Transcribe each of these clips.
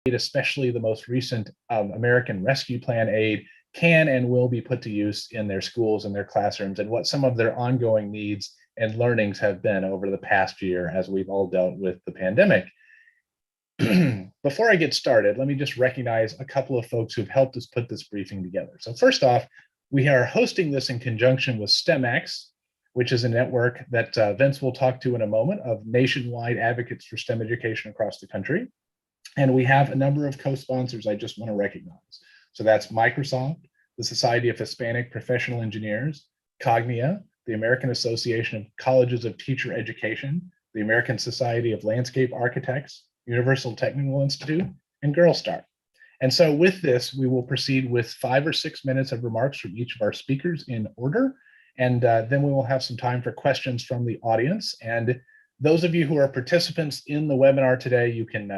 especially the most recent American Rescue Plan aid, can and will be put to use in their schools and their classrooms, and what some of their ongoing needs and learnings have been over the past year as we've all dealt with the pandemic. Before I get started, let me just recognize a couple of folks who've helped us put this briefing together. So first off, we are hosting this in conjunction with STEMx, which is a network that Vince will talk to in a moment, of nationwide advocates for STEM education across the country. And we have a number of co-sponsors I just want to recognize. So that's Microsoft, the Society of Hispanic Professional Engineers, Cognia, the American Association of Colleges of Teacher Education, the American Society of Landscape Architects, Universal Technical Institute, and Girl Star. And so with this, we will proceed with 5 or 6 minutes of remarks from each of our speakers in order. And then we will have some time for questions from the audience. And those of you who are participants in the webinar today, you can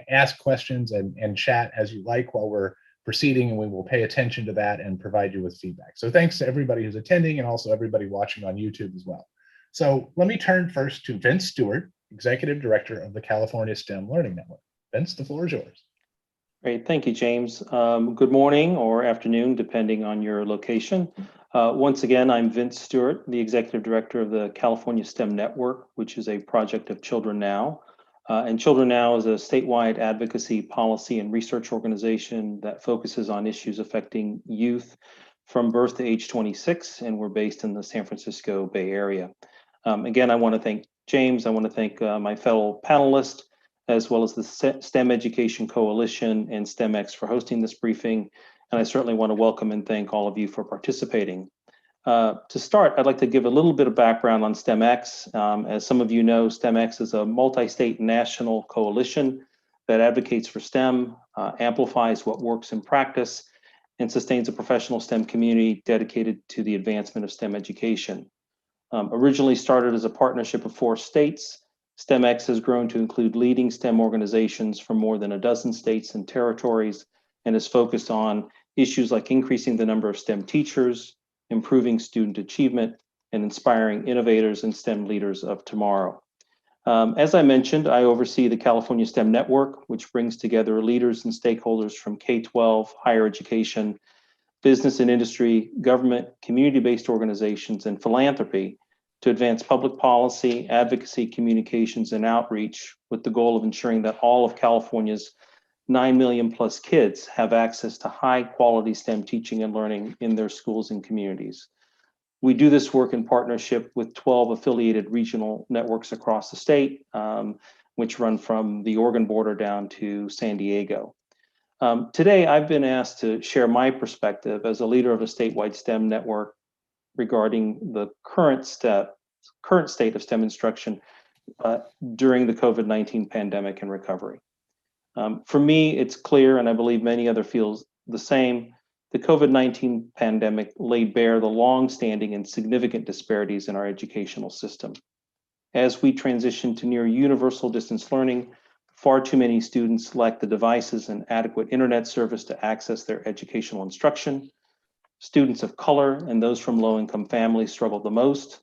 ask questions and chat as you like while we're proceeding, and we will pay attention to that and provide you with feedback. So thanks to everybody who's attending and also everybody watching on YouTube as well. So let me turn first to Vince Stewart, Executive Director of the California STEM Learning Network. Vince, the floor is yours. Great, thank you, James. Good morning or afternoon, depending on your location. Once again, I'm Vince Stewart, the Executive Director of the California STEM Network, which is a project of Children Now. And Children Now is a statewide advocacy, policy, and research organization that focuses on issues affecting youth from birth to age 26, and we're based in the San Francisco Bay Area. Again, I want to thank James. I want to thank my fellow panelists, as well as the STEM Education Coalition and STEMx for hosting this briefing. And I certainly want to welcome and thank all of you for participating. To start, I'd like to give a little bit of background on STEMx. As some of you know, STEMx is a multi-state national coalition that advocates for STEM, amplifies what works in practice, and sustains a professional STEM community dedicated to the advancement of STEM education. Originally started as a partnership of 4 states, STEMx has grown to include leading STEM organizations from more than a dozen states and territories, and is focused on issues like increasing the number of STEM teachers, improving student achievement, and inspiring innovators and STEM leaders of tomorrow. As I mentioned, I oversee the California STEM Network, which brings together leaders and stakeholders from K-12, higher education, business and industry, government, community-based organizations, and philanthropy to advance public policy, advocacy, communications, and outreach with the goal of ensuring that all of California's 9 million plus kids have access to high quality STEM teaching and learning in their schools and communities. We do this work in partnership with 12 affiliated regional networks across the state, which run from the Oregon border down to San Diego. Today, I've been asked to share my perspective as a leader of a statewide STEM network regarding the current state of STEM instruction during the COVID-19 pandemic and recovery. For me, it's clear, and I believe many other feel the same, the COVID-19 pandemic laid bare the long-standing and significant disparities in our educational system. As we transition to near universal distance learning, far too many students lack the devices and adequate internet service to access their educational instruction. Students of color and those from low-income families struggle the most.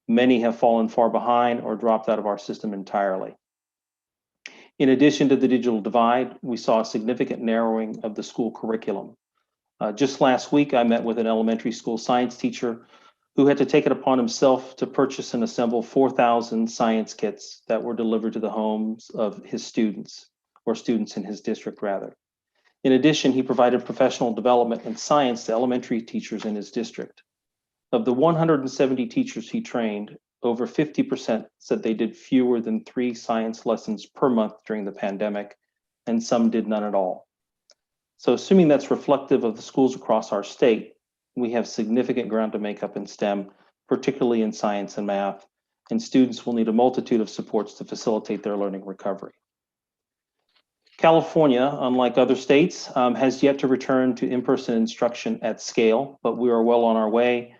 Many have fallen far behind or dropped out of our system entirely. In addition to the digital divide, we saw a significant narrowing of the school curriculum. Just last week, I met with an elementary school science teacher who had to take it upon himself to purchase and assemble 4,000 science kits that were delivered to the homes of his students, or students in his district rather. In addition, he provided professional development in science to elementary teachers in his district. Of the 170 teachers he trained, over 50% said they did fewer than 3 science lessons per month during the pandemic, and some did none at all. So assuming that's reflective of the schools across our state, we have significant ground to make up in STEM, particularly in science and math, and students will need a multitude of supports to facilitate their learning recovery. California, unlike other states, has yet to return to in-person instruction at scale, but we are well on our way.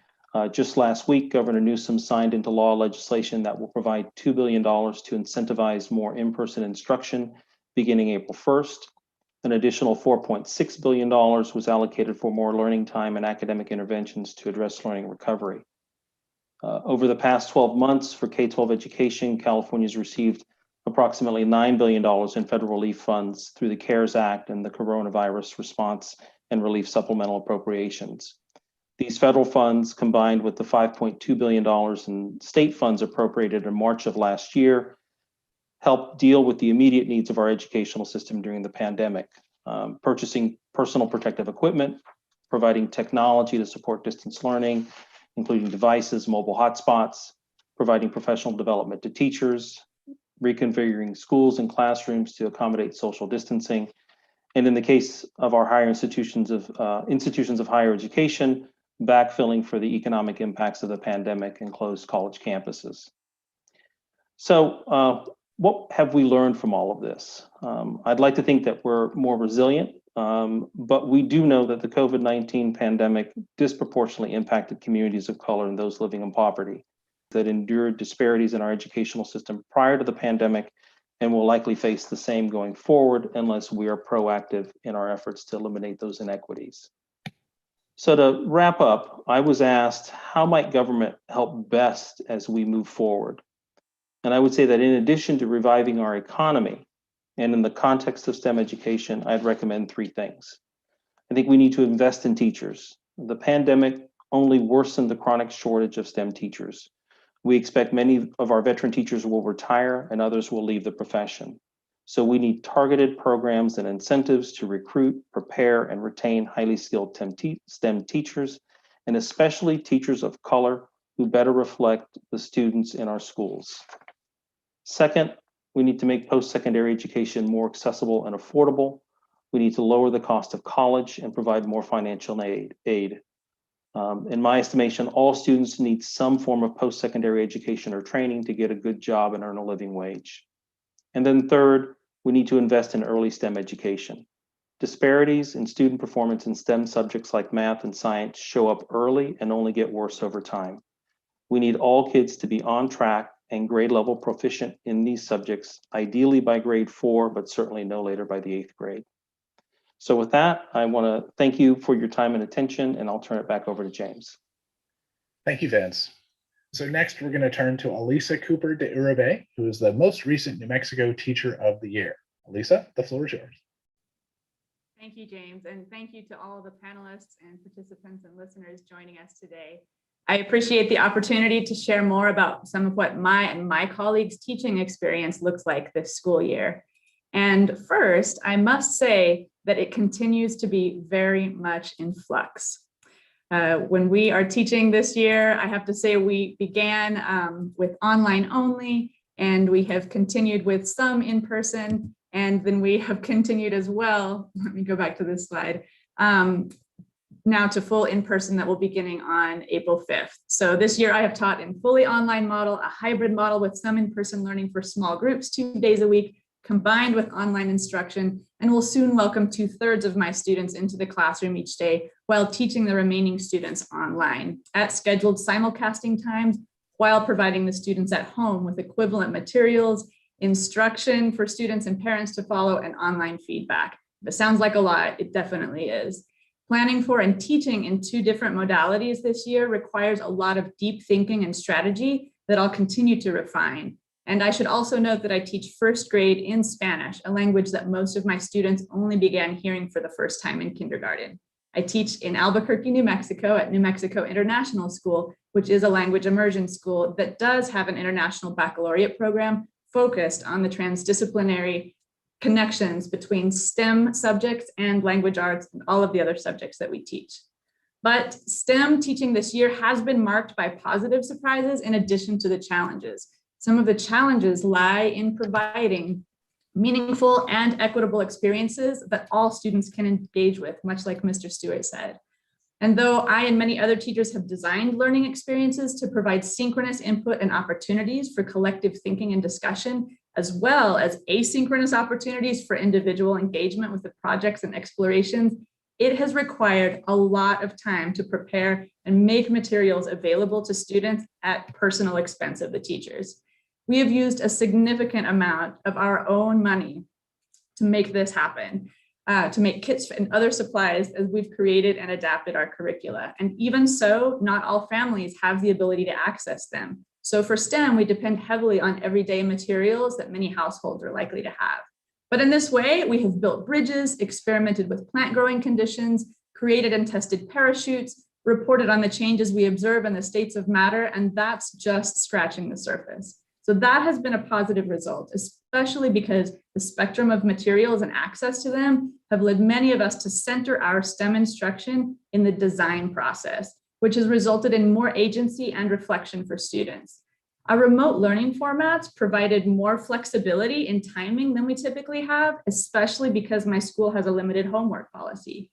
Just last week, Governor Newsom signed into law legislation that will provide $2 billion to incentivize more in-person instruction beginning April 1st. An additional $4.6 billion was allocated for more learning time and academic interventions to address learning recovery. Over the past 12 months for K-12 education, California's received approximately $9 billion in federal relief funds through the CARES Act and the Coronavirus Response and Relief Supplemental Appropriations. These federal funds, combined with the $5.2 billion in state funds appropriated in March of last year, help deal with the immediate needs of our educational system during the pandemic, purchasing personal protective equipment, providing technology to support distance learning, including devices, mobile hotspots, providing professional development to teachers, reconfiguring schools and classrooms to accommodate social distancing, and in the case of our higher institutions of higher education, backfilling for the economic impacts of the pandemic and closed college campuses. So what have we learned from all of this? I'd like to think that we're more resilient, but we do know that the COVID-19 pandemic disproportionately impacted communities of color and those living in poverty that endured disparities in our educational system prior to the pandemic and will likely face the same going forward unless we are proactive in our efforts to eliminate those inequities. So to wrap up, I was asked, how might government help best as we move forward? And I would say that in addition to reviving our economy, and in the context of STEM education, I'd recommend three things. I think we need to invest in teachers. The pandemic only worsened the chronic shortage of STEM teachers. We expect many of our veteran teachers will retire and others will leave the profession. So we need targeted programs and incentives to recruit, prepare, and retain highly skilled STEM teachers, and especially teachers of color who better reflect the students in our schools. Second, we need to make post-secondary education more accessible and affordable. We need to lower the cost of college and provide more financial aid. In my estimation, all students need some form of post-secondary education or training to get a good job and earn a living wage. And then third, we need to invest in early STEM education. Disparities in student performance in STEM subjects like math and science show up early and only get worse over time. We need all kids to be on track and grade level proficient in these subjects, ideally by grade 4, but certainly no later by the 8th grade. So with that, I want to thank you for your time and attention, and I'll turn it back over to James. Thank you, Vince. So next, we're going to turn to Elisa Cooper de Uribe, who is the most recent New Mexico Teacher of the Year. Elisa, the floor is yours. Thank you, James, and thank you to all the panelists and participants and listeners joining us today. I appreciate the opportunity to share more about some of what my and my colleagues' teaching experience looks like this school year. And first, I must say that it continues to be very much in flux. When we are teaching this year, I have to say we began with online only, and we have continued with some in person, and then we have continued as well. Let me go back to this slide. Now to full in-person that will be beginning on April 5th. So this year I have taught in fully online model, a hybrid model with some in-person learning for small groups 2 days a week, combined with online instruction, and will soon welcome 2/3 of my students into the classroom each day while teaching the remaining students online at scheduled simulcasting times while providing the students at home with equivalent materials, instruction for students and parents to follow, and online feedback. If it sounds like a lot, it definitely is. Planning for and teaching in 2 different modalities this year requires a lot of deep thinking and strategy that I'll continue to refine. And I should also note that I teach 1st grade in Spanish, a language that most of my students only began hearing for the first time in kindergarten. I teach in Albuquerque, New Mexico at New Mexico International School, which is a language immersion school that does have an international baccalaureate program focused on the transdisciplinary connections between STEM subjects and language arts and all of the other subjects that we teach. But STEM teaching this year has been marked by positive surprises in addition to the challenges. Some of the challenges lie in providing meaningful and equitable experiences that all students can engage with, much like Mr. Stewart said. And though I and many other teachers have designed learning experiences to provide synchronous input and opportunities for collective thinking and discussion, as well as asynchronous opportunities for individual engagement with the projects and explorations, it has required a lot of time to prepare and make materials available to students at personal expense of the teachers. We have used a significant amount of our own money to make this happen, to make kits and other supplies as we've created and adapted our curricula. And even so, not all families have the ability to access them. So for STEM, we depend heavily on everyday materials that many households are likely to have. But in this way, we have built bridges, experimented with plant growing conditions, created and tested parachutes, reported on the changes we observe in the states of matter, and that's just scratching the surface. So that has been a positive result, especially because the spectrum of materials and access to them have led many of us to center our STEM instruction in the design process, which has resulted in more agency and reflection for students. Our remote learning formats provided more flexibility in timing than we typically have, especially because my school has a limited homework policy.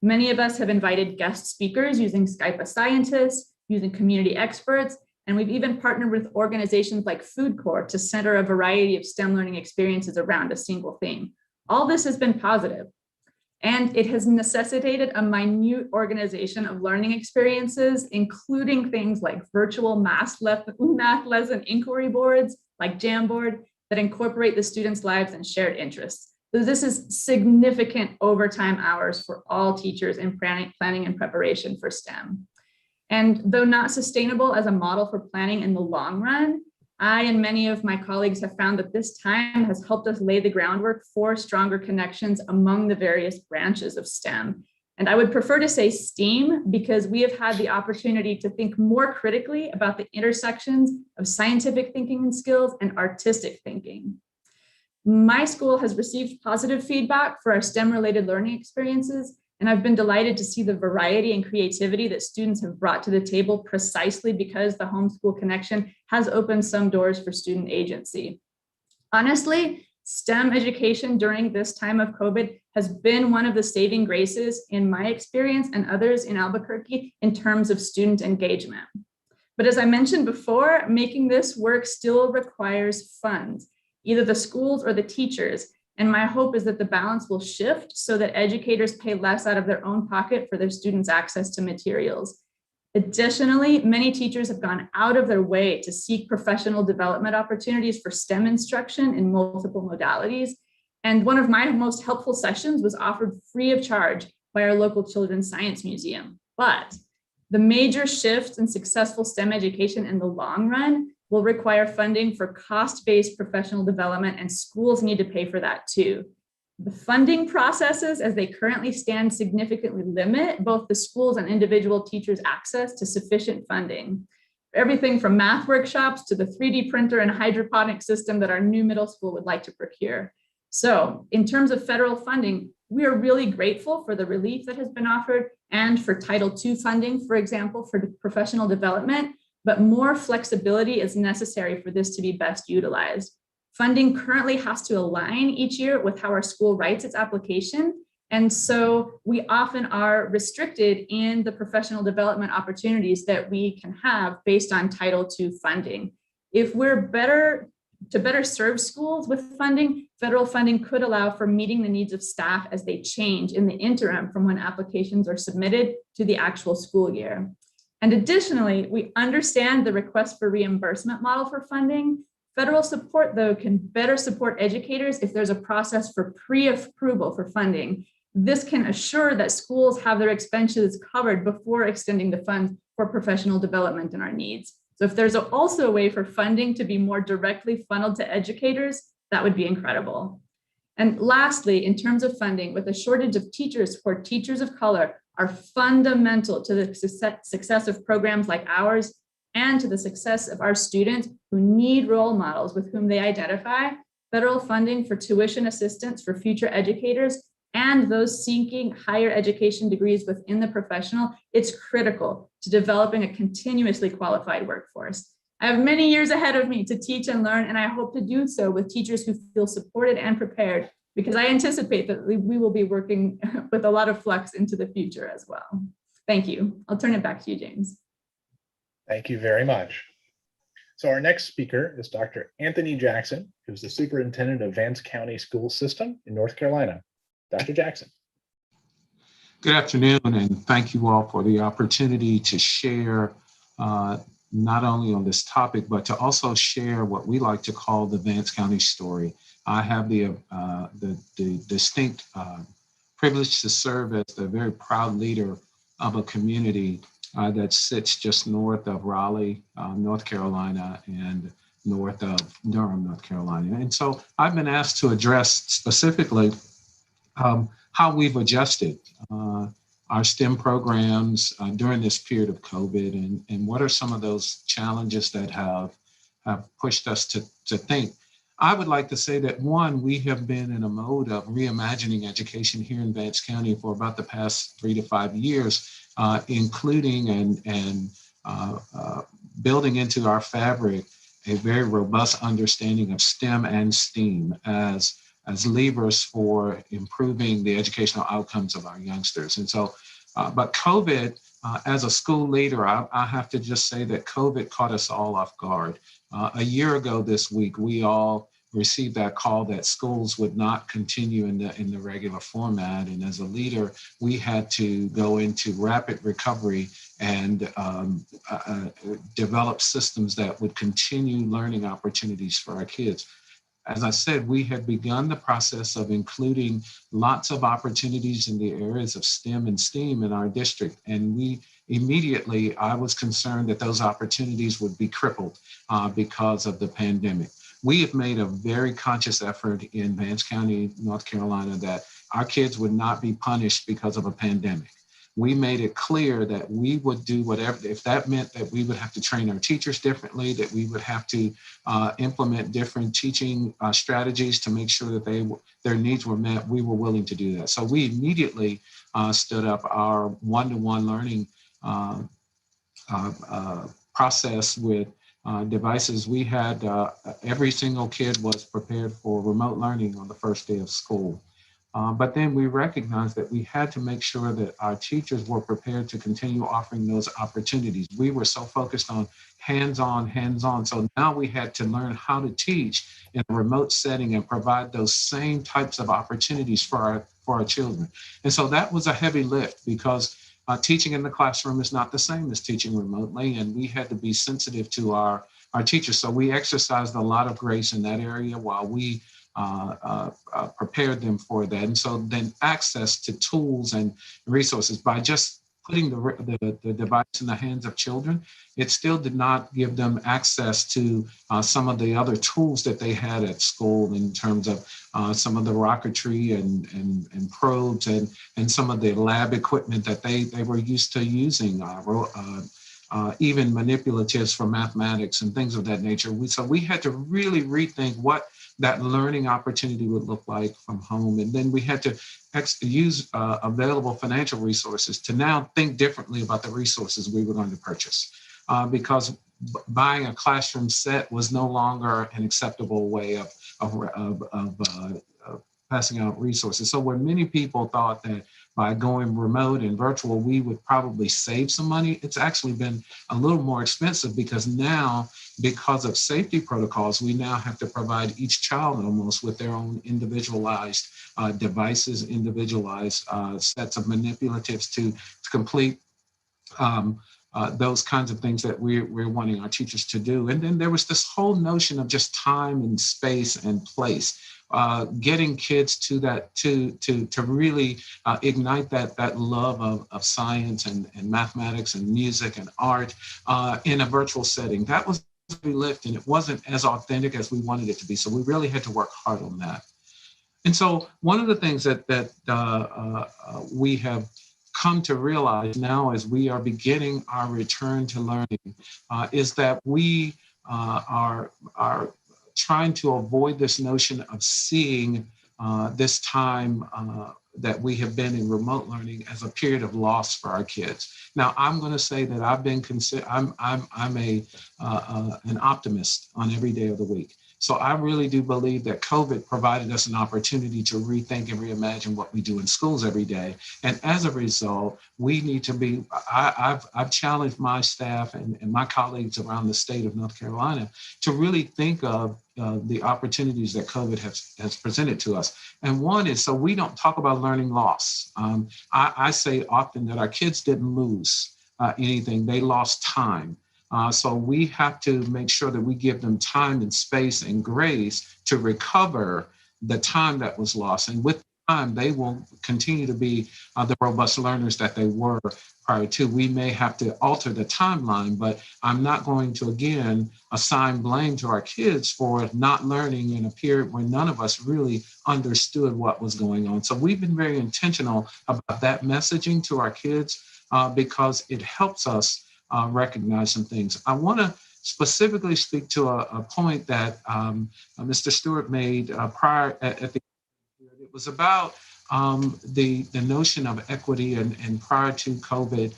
Many of us have invited guest speakers using Skype a scientist, using community experts, and we've even partnered with organizations like Food Corps to center a variety of STEM learning experiences around a single theme. All this has been positive, and it has necessitated a minute organization of learning experiences, including things like virtual math lesson inquiry boards like Jamboard that incorporate the students' lives and shared interests. So this is significant overtime hours for all teachers in planning and preparation for STEM. And though not sustainable as a model for planning in the long run, I and many of my colleagues have found that this time has helped us lay the groundwork for stronger connections among the various branches of STEM. And I would prefer to say STEAM because we have had the opportunity to think more critically about the intersections of scientific thinking and skills and artistic thinking. My school has received positive feedback for our STEM-related learning experiences, and I've been delighted to see the variety and creativity that students have brought to the table precisely because the homeschool connection has opened some doors for student agency. Honestly, STEM education during this time of COVID has been one of the saving graces in my experience and others in Albuquerque in terms of student engagement. But as I mentioned before, making this work still requires funds, either the schools or the teachers. And my hope is that the balance will shift so that educators pay less out of their own pocket for their students' access to materials. Additionally, many teachers have gone out of their way to seek professional development opportunities for STEM instruction in multiple modalities. And one of my most helpful sessions was offered free of charge by our local Children's Science Museum. But the major shift in successful STEM education in the long run will require funding for cost-based professional development, and schools need to pay for that too. The funding processes as they currently stand significantly limit both the schools and individual teachers' access to sufficient funding. Everything from math workshops to the 3D printer and hydroponic system that our new middle school would like to procure. So in terms of federal funding, we are really grateful for the relief that has been offered and for Title II funding, for example, for professional development, but more flexibility is necessary for this to be best utilized. Funding currently has to align each year with how our school writes its application. And so we often are restricted in the professional development opportunities that we can have based on Title II funding. If we're to better serve schools with funding, federal funding could allow for meeting the needs of staff as they change in the interim from when applications are submitted to the actual school year. And additionally, we understand the request for reimbursement model for funding. Federal support, though, can better support educators if there's a process for pre-approval for funding. This can assure that schools have their expenses covered before extending the funds for professional development in our needs. So if there's also a way for funding to be more directly funneled to educators, that would be incredible. And lastly, in terms of funding, with a shortage of teachers for teachers of color are fundamental to the success of programs like ours and to the success of our students who need role models with whom they identify. Federal funding for tuition assistance for future educators and those seeking higher education degrees within the professional, it's critical to developing a continuously qualified workforce. I have many years ahead of me to teach and learn, and I hope to do so with teachers who feel supported and prepared, because I anticipate that we will be working with a lot of flux into the future as well. Thank you. I'll turn it back to you, James. Thank you very much. So our next speaker is Dr. Anthony Jackson, who's the superintendent of Vance County School System in North Carolina. Dr. Jackson. Good afternoon, and thank you all for the opportunity to share not only on this topic, but to also share what we like to call the Vance County story. I have the distinct privilege to serve as the very proud leader of a community that sits just north of Raleigh, North Carolina, and north of Durham, North Carolina. And so I've been asked to address specifically how we've adjusted our STEM programs during this period of COVID, and what are some of those challenges that have pushed us to think. I would like to say that, one, we have been in a mode of reimagining education here in Vance County for about the past 3 to 5 years, including and building into our fabric a very robust understanding of STEM and STEAM as levers for improving the educational outcomes of our youngsters. And so, but COVID, as a school leader, I have to just say that COVID caught us all off guard. A year ago this week, we all received that call that schools would not continue in the regular format. And as a leader, we had to go into rapid recovery and develop systems that would continue learning opportunities for our kids. As I said, we had begun the process of including lots of opportunities in the areas of STEM and STEAM in our district. And I was concerned that those opportunities would be crippled because of the pandemic. We have made a very conscious effort in Vance County, North Carolina, that our kids would not be punished because of a pandemic. We made it clear that we would do whatever, if that meant that we would have to train our teachers differently, that we would have to implement different teaching strategies to make sure that their needs were met, we were willing to do that. So we immediately stood up our one-to-one learning process with devices. We had every single kid was prepared for remote learning on the first day of school. But then we recognized that we had to make sure that our teachers were prepared to continue offering those opportunities. We were so focused on hands-on. So now we had to learn how to teach in a remote setting and provide those same types of opportunities for our children. And so that was a heavy lift, because teaching in the classroom is not the same as teaching remotely, and we had to be sensitive to our teachers. So we exercised a lot of grace in that area while we prepared them for that. And so then access to tools and resources, by just putting the device in the hands of children, it still did not give them access to some of the other tools that they had at school, in terms of some of the rocketry and probes and some of the lab equipment that they were used to using, even manipulatives for mathematics and things of that nature. So we had to really rethink what that learning opportunity would look like from home. And then we had to use available financial resources to now think differently about the resources we were going to purchase, because buying a classroom set was no longer an acceptable way of passing out resources. So when many people thought that by going remote and virtual, we would probably save some money, it's actually been a little more expensive, because now, because of safety protocols, we now have to provide each child almost with their own individualized devices, individualized sets of manipulatives to complete those kinds of things that we're wanting our teachers to do. And then there was this whole notion of just time and space and place. Getting kids to that, to really ignite that love of science and mathematics and music and art in a virtual setting. That was a heavy lift, and it wasn't as authentic as we wanted it to be. So we really had to work hard on that. And so one of the things that we have come to realize now, as we are beginning our return to learning, is that we are trying to avoid this notion of seeing this time that we have been in remote learning as a period of loss for our kids. Now, I'm going to say that I've been I'm an optimist on every day of the week. So I really do believe that COVID provided us an opportunity to rethink and reimagine what we do in schools every day. And as a result, we need to be, I've challenged my staff and my colleagues around the state of North Carolina to really think of the opportunities that COVID has presented to us. And one is, so we don't talk about learning loss. I say often that our kids didn't lose anything, they lost time. So we have to make sure that we give them time and space and grace to recover the time that was lost. And with time, they will continue to be the robust learners that they were prior to. We may have to alter the timeline, but I'm not going to, again, assign blame to our kids for not learning in a period when none of us really understood what was going on. So we've been very intentional about that messaging to our kids because it helps us recognize some things. I want to specifically speak to a point that Mr. Stewart made prior at the it was about the notion of equity and prior to COVID,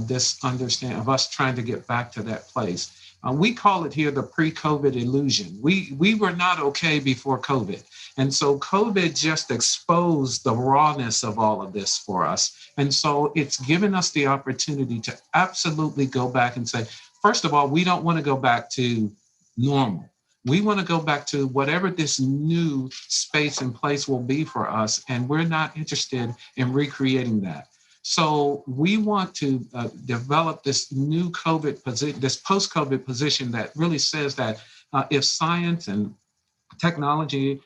this understanding of us trying to get back to that place. We call it here the pre-COVID illusion. We were not okay before COVID. And so COVID just exposed the rawness of all of this for us. And so it's given us the opportunity to absolutely go back and say, first of all, we don't want to go back to normal. We want to go back to whatever this new space and place will be for us, and we're not interested in recreating that. So we want to develop this new COVID position, this post-COVID position that really says that if science and technology,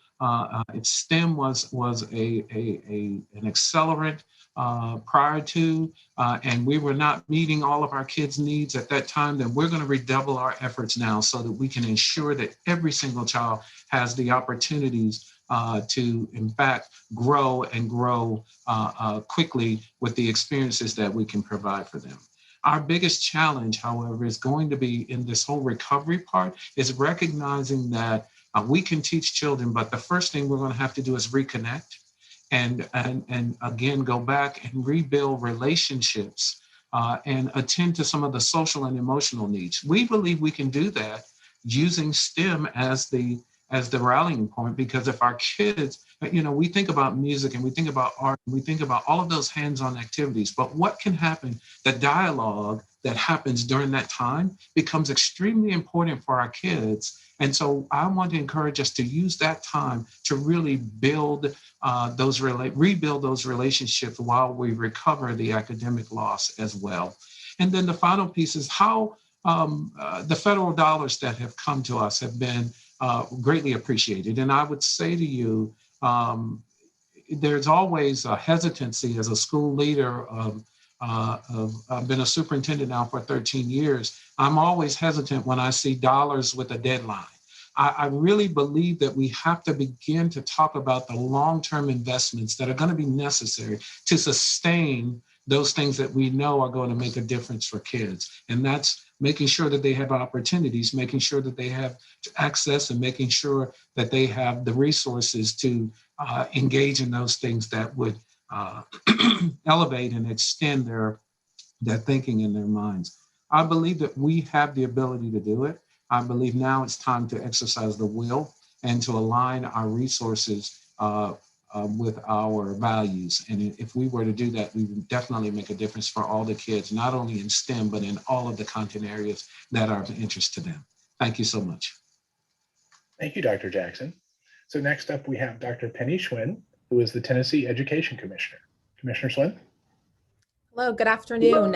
if STEM was an accelerant prior to, and we were not meeting all of our kids' needs at that time, then we're going to redouble our efforts now so that we can ensure that every single child has the opportunities to, in fact, grow and grow quickly with the experiences that we can provide for them. Our biggest challenge, however, is going to be in this whole recovery part, is recognizing that we can teach children, but the first thing we're going to have to do is reconnect and again, go back and rebuild relationships and attend to some of the social and emotional needs. We believe we can do that using STEM as the rallying point, because if our kids, we think about music and we think about art, and we think about all of those hands-on activities, but what can happen, the dialogue that happens during that time becomes extremely important for our kids. And so I want to encourage us to use that time to really rebuild those relationships while we recover the academic loss as well. And then the final piece is how the federal dollars that have come to us have been greatly appreciated. And I would say to you, there's always a hesitancy as a school leader I've been a superintendent now for 13 years. I'm always hesitant when I see dollars with a deadline. I really believe that we have to begin to talk about the long-term investments that are going to be necessary to sustain those things that we know are going to make a difference for kids. And that's making sure that they have opportunities, making sure that they have access, and making sure that they have the resources to engage in those things that would elevate and extend their thinking in their minds. I believe that we have the ability to do it. I believe now it's time to exercise the will and to align our resources with our values. And if we were to do that, we would definitely make a difference for all the kids, not only in STEM, but in all of the content areas that are of interest to them. Thank you so much. Thank you, Dr. Jackson. So next up, we have Dr. Penny Schwinn, who is the Tennessee Education Commissioner. Commissioner Schwinn? Hello, good afternoon.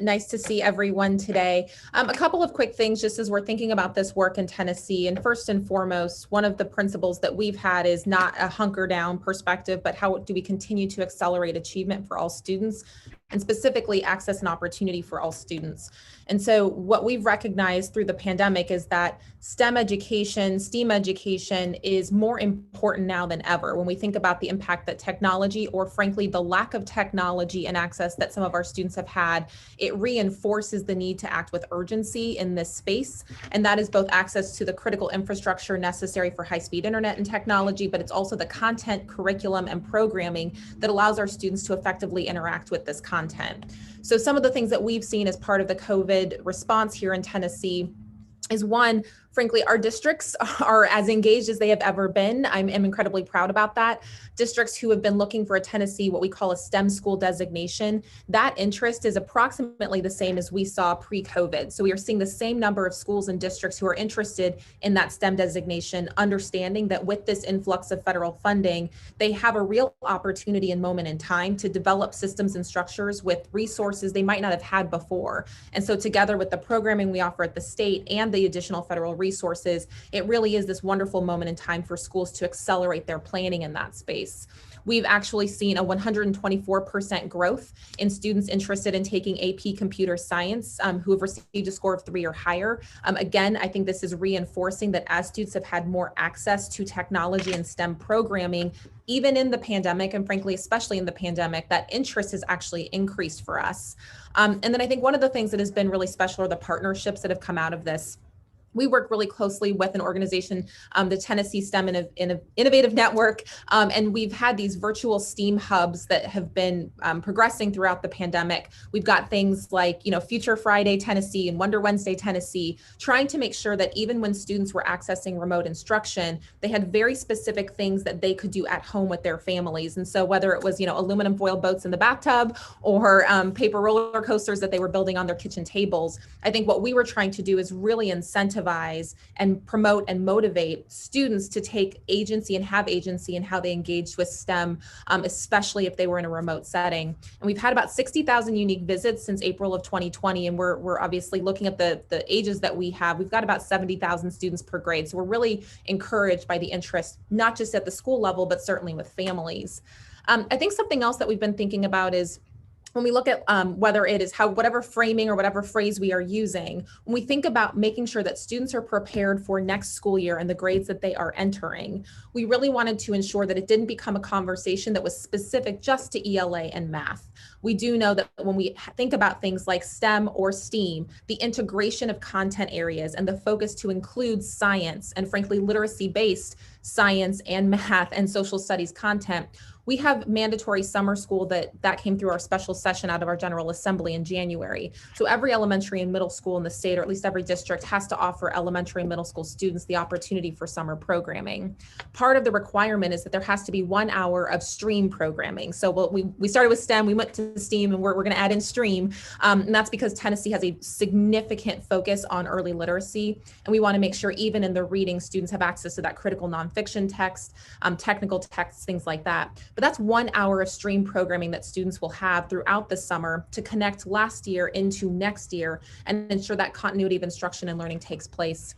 Nice to see everyone today. A couple of quick things just as we're thinking about this work in Tennessee. And first and foremost, one of the principles that we've had is not a hunker down perspective, but how do we continue to accelerate achievement for all students, and specifically access and opportunity for all students. And so what we've recognized through the pandemic is that STEM education, STEAM education is more important now than ever. When we think about the impact that technology, or frankly, the lack of technology and access that some of our students have had, it reinforces the need to act with urgency in this space. And that is both access to the critical infrastructure necessary for high-speed internet and technology, but it's also the content, curriculum, and programming that allows our students to effectively interact with this content. So some of the things that we've seen as part of the COVID response here in Tennessee is one, frankly, our districts are as engaged as they have ever been. I'm incredibly proud about that. Districts who have been looking for a Tennessee, what we call a STEM school designation, that interest is approximately the same as we saw pre-COVID. So we are seeing the same number of schools and districts who are interested in that STEM designation, understanding that with this influx of federal funding, they have a real opportunity and moment in time to develop systems and structures with resources they might not have had before. And so together with the programming we offer at the state and the additional federal resources, it really is this wonderful moment in time for schools to accelerate their planning in that space. We've actually seen a 124% growth in students interested in taking AP computer science who have received a score of 3 or higher. Again, I think this is reinforcing that as students have had more access to technology and STEM programming, even in the pandemic, and frankly, especially in the pandemic, that interest has actually increased for us. And then I think one of the things that has been really special are the partnerships that have come out of this. We work really closely with an organization, the Tennessee STEM Innovative Network, and we've had these virtual STEAM hubs that have been progressing throughout the pandemic. We've got things like, Future Friday Tennessee and Wonder Wednesday Tennessee, trying to make sure that even when students were accessing remote instruction, they had very specific things that they could do at home with their families. And so whether it was, aluminum foil boats in the bathtub or paper roller coasters that they were building on their kitchen tables, I think what we were trying to do is really incentivize and promote and motivate students to take agency and have agency in how they engage with STEM, especially if they were in a remote setting. And we've had about 60,000 unique visits since April of 2020. And we're obviously looking at the ages that we have. We've got about 70,000 students per grade. So we're really encouraged by the interest, not just at the school level, but certainly with families. I think something else that we've been thinking about is when we look at whether it is whatever framing or whatever phrase we are using, when we think about making sure that students are prepared for next school year and the grades that they are entering, we really wanted to ensure that it didn't become a conversation that was specific just to ELA and math. We do know that when we think about things like STEM or STEAM, the integration of content areas and the focus to include science and frankly literacy-based science and math and social studies content, we have mandatory summer school that came through our special session out of our General Assembly in January. So every elementary and middle school in the state, or at least every district, has to offer elementary and middle school students the opportunity for summer programming. Part of the requirement is that there has to be 1 hour of stream programming. So we started with STEM, we went to STEAM, and we're going to add in stream. And that's because Tennessee has a significant focus on early literacy. And we want to make sure even in the reading, students have access to that critical nonfiction text, technical texts, things like that. But that's 1 hour of stream programming that students will have throughout the summer to connect last year into next year and ensure that continuity of instruction and learning takes place.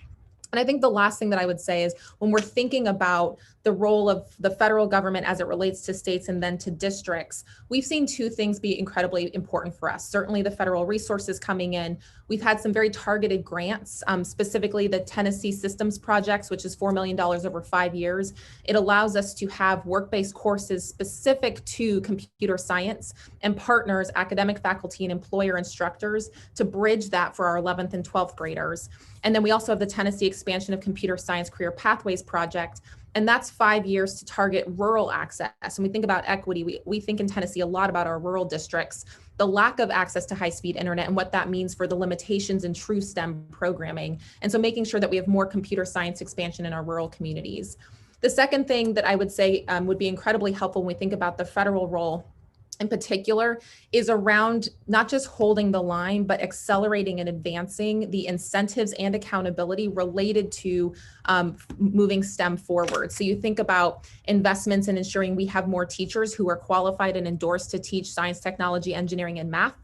And I think the last thing that I would say is when we're thinking about the role of the federal government as it relates to states and then to districts, we've seen two things be incredibly important for us. Certainly the federal resources coming in. We've had some very targeted grants, specifically the Tennessee Systems Projects, which is $4 million over 5 years. It allows us to have work-based courses specific to computer science and partners, academic faculty and employer instructors to bridge that for our 11th and 12th graders. And then we also have the Tennessee Expansion of Computer Science Career Pathways Project. And that's 5 years to target rural access. And we think about equity. We think in Tennessee a lot about our rural districts, the lack of access to high-speed internet and what that means for the limitations in true STEM programming. And so making sure that we have more computer science expansion in our rural communities. The second thing that I would say would be incredibly helpful when we think about the federal role in particular is around not just holding the line, but accelerating and advancing the incentives and accountability related to moving STEM forward. So you think about investments in ensuring we have more teachers who are qualified and endorsed to teach science, technology, engineering, and math.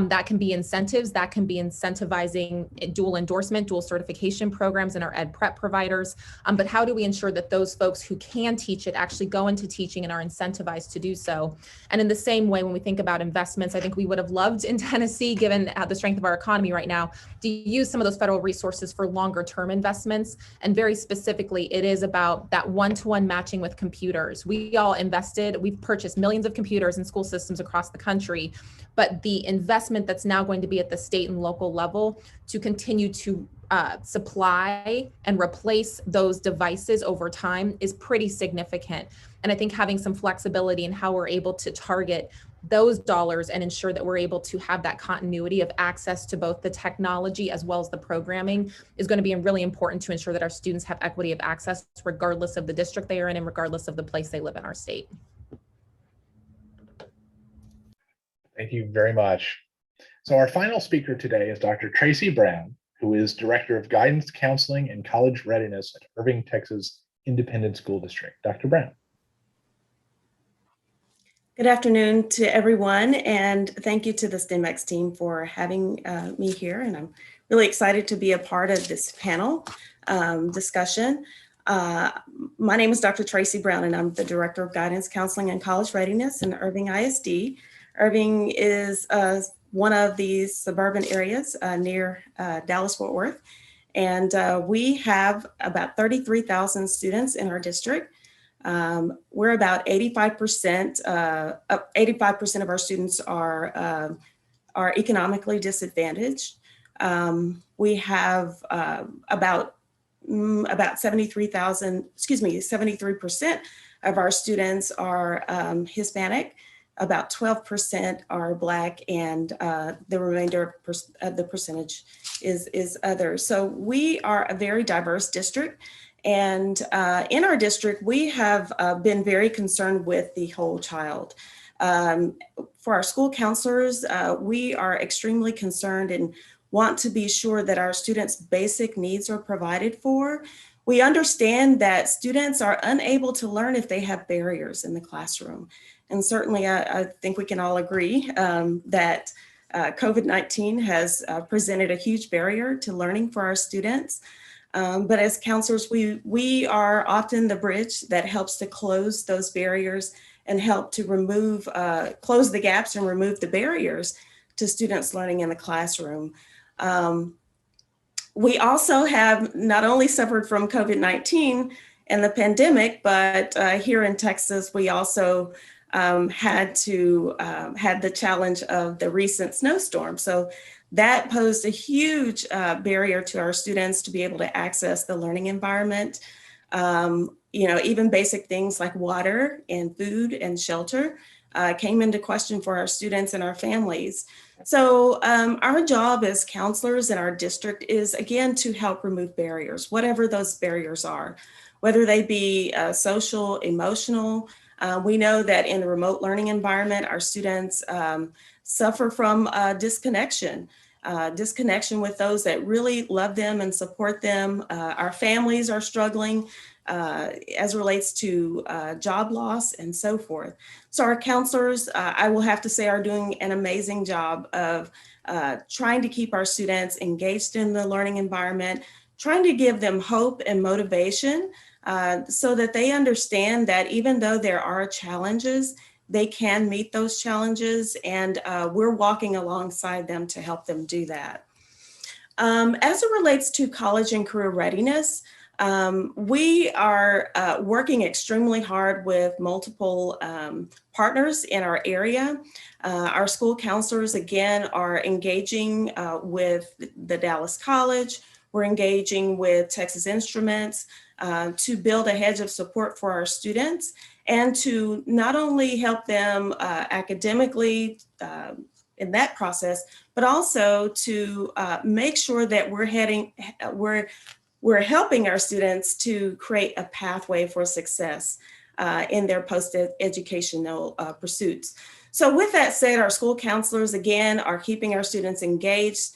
That can be incentives, that can be incentivizing dual endorsement, dual certification programs in our ed prep providers. But how do we ensure that those folks who can teach it actually go into teaching and are incentivized to do so? And in the same way, when we think about investments, I think we would have loved in Tennessee, given the strength of our economy right now, to use some of those federal resources for longer term investments. And very specifically, it is about that one-to-one matching with computers. We all invested, we've purchased millions of computers in school systems across the country, but the investment that's now going to be at the state and local level to continue to supply and replace those devices over time is pretty significant. And I think having some flexibility in how we're able to target those dollars and ensure that we're able to have that continuity of access to both the technology as well as the programming is going to be really important to ensure that our students have equity of access regardless of the district they are in and regardless of the place they live in our state. Thank you very much. So our final speaker today is Dr. Tracy Brown, who is Director of Guidance, Counseling, and College Readiness at Irving, Texas Independent School District. Dr. Brown. Good afternoon to everyone, and thank you to the STEMx team for having me here. And I'm really excited to be a part of this panel discussion. My name is Dr. Tracy Brown, and I'm the Director of Guidance, Counseling, and College Readiness in Irving ISD. Irving is one of these suburban areas near Dallas-Fort Worth. And we have about 33,000 students in our district. We're about 85% of our students are economically disadvantaged. We have about 73% of our students are Hispanic, about 12% are Black, and the remainder of the percentage is others. So we are a very diverse district. And in our district, we have been very concerned with the whole child. For our school counselors, we are extremely concerned and want to be sure that our students' basic needs are provided for. We understand that students are unable to learn if they have barriers in the classroom. And certainly I think we can all agree that COVID-19 has presented a huge barrier to learning for our students. But as counselors, we are often the bridge that helps to close those barriers and help to close the gaps and remove the barriers to students learning in the classroom. We also have not only suffered from COVID-19 and the pandemic, but here in Texas, we also had the challenge of the recent snowstorm. So that posed a huge barrier to our students to be able to access the learning environment. Even basic things like water and food and shelter came into question for our students and our families. So our job as counselors in our district is, again, to help remove barriers, whatever those barriers are, whether they be social, emotional. We know that in the remote learning environment, our students suffer from disconnection with those that really love them and support them. Our families are struggling as it relates to job loss and so forth. So our counselors, I will have to say, are doing an amazing job of trying to keep our students engaged in the learning environment, trying to give them hope and motivation so that they understand that even though there are challenges, they can meet those challenges, and we're walking alongside them to help them do that. As it relates to college and career readiness, we are working extremely hard with multiple partners in our area. Our school counselors, again, are engaging with the Dallas College. We're engaging with Texas Instruments to build a hedge of support for our students and to not only help them academically in that process, but also to make sure that we're helping our students to create a pathway for success in their post-educational pursuits. So with that said, our school counselors, again, are keeping our students engaged,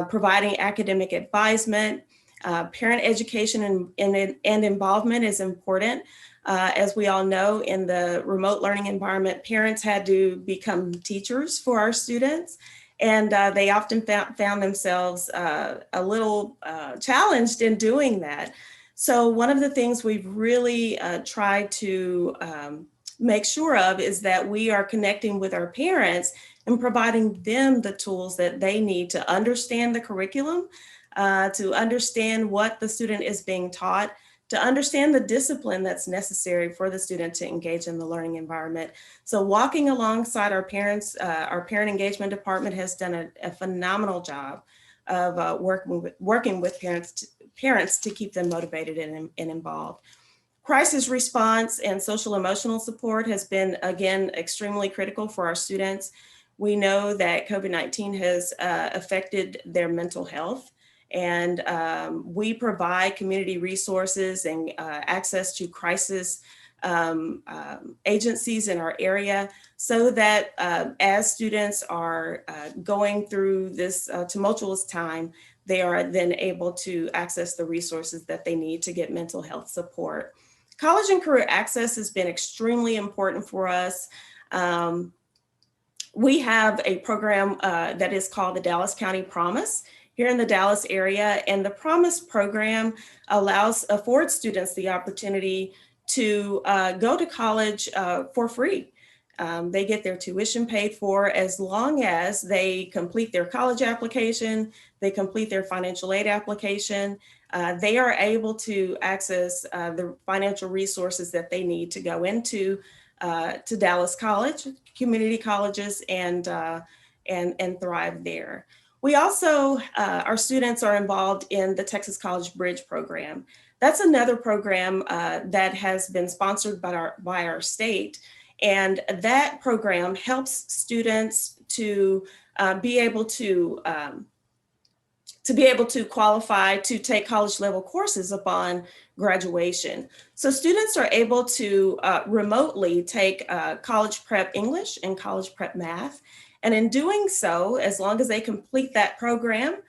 providing academic advisement. Parent education and involvement is important. As we all know, in the remote learning environment, parents had to become teachers for our students, and they often found themselves a little challenged in doing that. So one of the things we've really tried to make sure of is that we are connecting with our parents and providing them the tools that they need to understand the curriculum, to understand what the student is being taught, to understand the discipline that's necessary for the student to engage in the learning environment. So walking alongside our parents, our parent engagement department has done a phenomenal job of working with parents to keep them motivated and involved. Crisis response and social emotional support has been, again, extremely critical for our students. We know that COVID-19 has affected their mental health. And we provide community resources and access to crisis agencies in our area so that as students are going through this tumultuous time, they are then able to access the resources that they need to get mental health support. College and career access has been extremely important for us. We have a program that is called the Dallas County Promise. here in the Dallas area. And the Promise program affords students the opportunity to go to college for free. They get their tuition paid for as long as they complete their college application, they complete their financial aid application. They are able to access the financial resources that they need to go into to Dallas College, community colleges, and thrive there. We also, our students are involved in the Texas College Bridge program. That's another program that has been sponsored by our state. And that program helps students to be able to qualify to take college level courses upon graduation. So students are able to remotely take college prep English and college prep math. And in doing so, as long as they complete that program,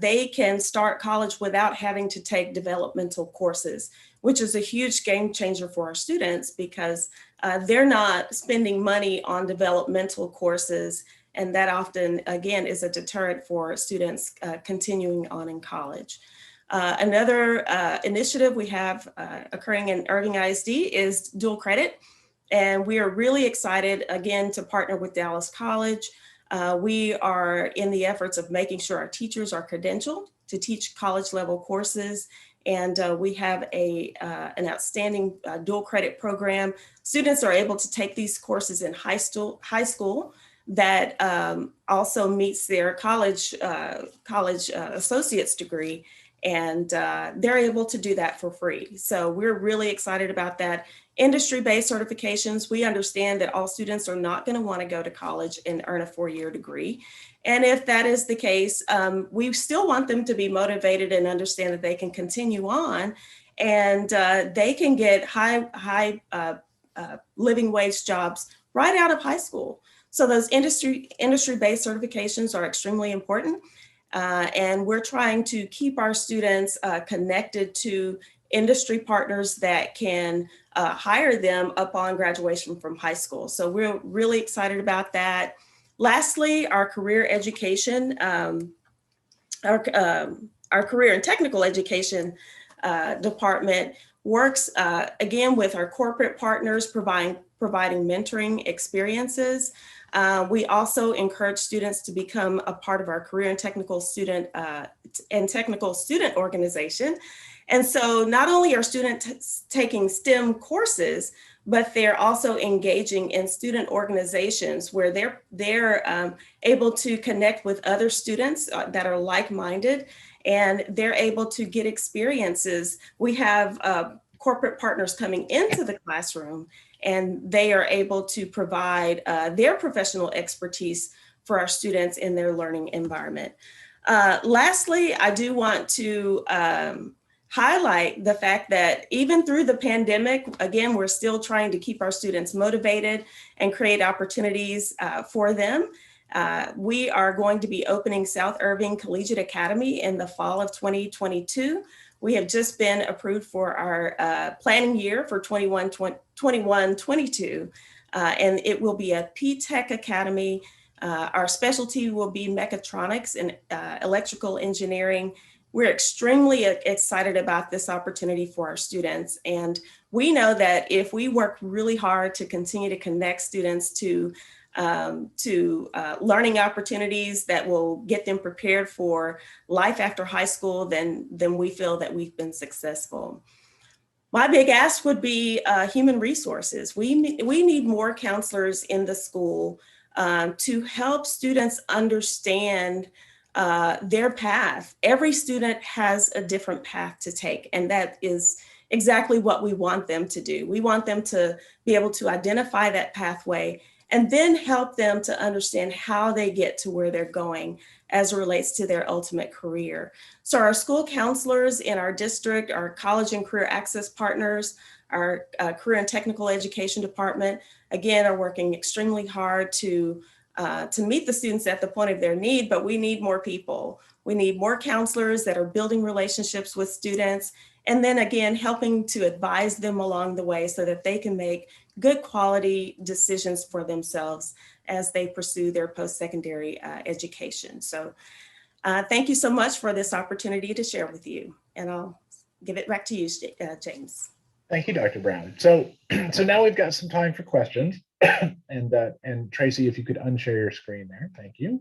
they can start college without having to take developmental courses, which is a huge game changer for our students because they're not spending money on developmental courses. And that often, again, is a deterrent for students continuing on in college. Another initiative we have occurring in Irving ISD is dual credit. And we are really excited, again, to partner with Dallas College. We are in the efforts of making sure our teachers are credentialed to teach college level courses. And we have an outstanding dual credit program. Students are able to take these courses in high school that also meets their college associate's degree. And they're able to do that for free. So we're really excited about that. Industry-based certifications, we understand that all students are not going to want to go to college and earn a 4-year degree. And if that is the case, we still want them to be motivated and understand that they can continue on and they can get high living wage jobs right out of high school. So those industry-based certifications are extremely important. And we're trying to keep our students connected to industry partners that can hire them upon graduation from high school. So we're really excited about that. Lastly, our career education, our career and technical education department works again with our corporate partners, providing mentoring experiences. We also encourage students to become a part of our career and technical student organization. And so not only are students taking STEM courses, but they're also engaging in student organizations where they're able to connect with other students that are like-minded, and they're able to get experiences. We have corporate partners coming into the classroom, and they are able to provide their professional expertise for our students in their learning environment. Lastly, I do want to highlight the fact that even through the pandemic, again, we're still trying to keep our students motivated and create opportunities for them. We are going to be opening South Irving Collegiate Academy in the fall of 2022. We have just been approved for our planning year for 21-22, and it will be a P-Tech Academy. Our specialty will be mechatronics and electrical engineering. We're extremely excited about this opportunity for our students. And we know that if we work really hard to continue to connect students to learning opportunities that will get them prepared for life after high school, then we feel that we've been successful. My big ask would be human resources. We need more counselors in the school to help students understand their path. Every student has a different path to take, and that is exactly what we want them to do. We want them to be able to identify that pathway and then help them to understand how they get to where they're going as it relates to their ultimate career. So our school counselors in our district, our college and career access partners, our career and technical education department, again, are working extremely hard to meet the students at the point of their need, but we need more people. We need more counselors that are building relationships with students, and then again, helping to advise them along the way so that they can make good quality decisions for themselves as they pursue their post-secondary education. So Thank you so much for this opportunity to share with you. And I'll give it back to you, James. Thank you, Dr. Brown. So now we've got some time for questions. And Tracy, if you could unshare your screen there, thank you.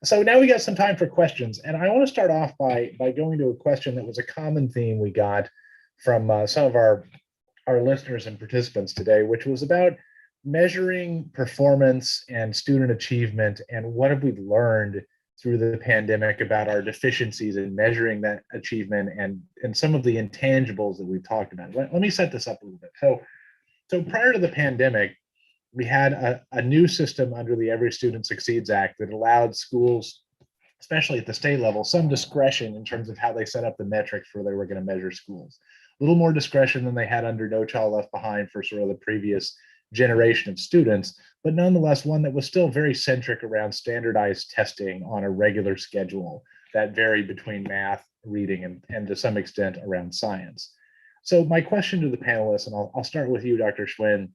So now we got some time for questions. And I want to start off by going to a question that was a common theme we got from some of our listeners and participants today, which was about measuring performance and student achievement, and what have we learned through the pandemic about our deficiencies in measuring that achievement and some of the intangibles that we've talked about. Let me set this up a little bit. So prior to the pandemic, we had a new system under the Every Student Succeeds Act that allowed schools, especially at the state level, some discretion in terms of how they set up the metrics for they were going to measure schools. A little more discretion than they had under No Child Left Behind for sort of the previous generation of students, but nonetheless one that was still very centric around standardized testing on a regular schedule that varied between math, reading, and to some extent around science. So my question to the panelists, and I'll start with you, Dr. Schwinn,